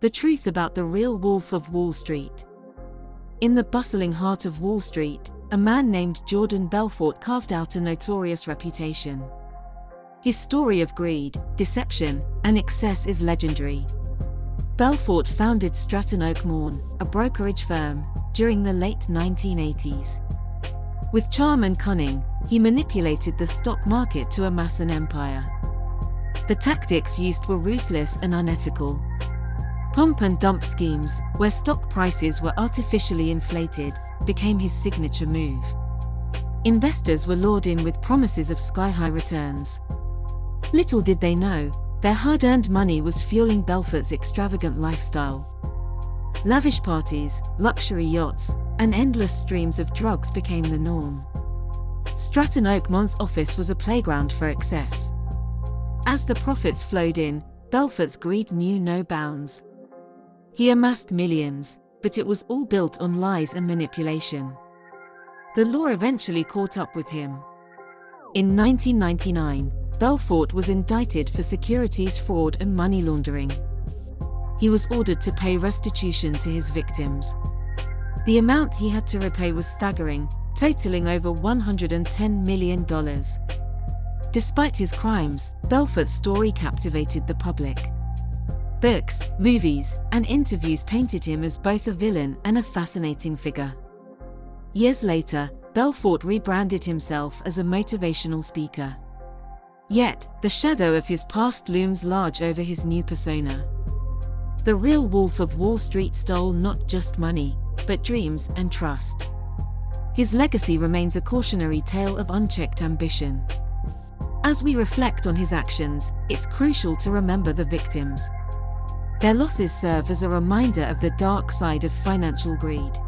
The truth about the real Wolf of Wall Street. In the bustling heart of Wall Street, a man named Jordan Belfort carved out a notorious reputation. His story of greed, deception, and excess is legendary. Belfort founded Stratton Oak Morn, a brokerage firm, during the late 1980s. With charm and cunning, he manipulated the stock market to amass an empire. The tactics used were ruthless and unethical. Pump and dump schemes, where stock prices were artificially inflated, became his signature move. Investors were lured in with promises of sky-high returns. Little did they know, their hard-earned money was fueling Belfort's extravagant lifestyle. Lavish parties, luxury yachts, and endless streams of drugs became the norm. Stratton Oak Morn's office was a playground for excess. As the profits flowed in, Belfort's greed knew no bounds. He amassed millions, but it was all built on lies and manipulation. The law eventually caught up with him. In 1999, Belfort was indicted for securities fraud and money laundering. He was ordered to pay restitution to his victims. The amount he had to repay was staggering, totaling over $110 million. Despite his crimes, Belfort's story captivated the public. Books, movies, and interviews painted him as both a villain and a fascinating figure. Years later, Belfort rebranded himself as a motivational speaker. Yet, the shadow of his past looms large over his new persona. The real Wolf of Wall Street stole not just money, but dreams and trust. His legacy remains a cautionary tale of unchecked ambition. As we reflect on his actions, it's crucial to remember the victims. Their losses serve as a reminder of the dark side of financial greed.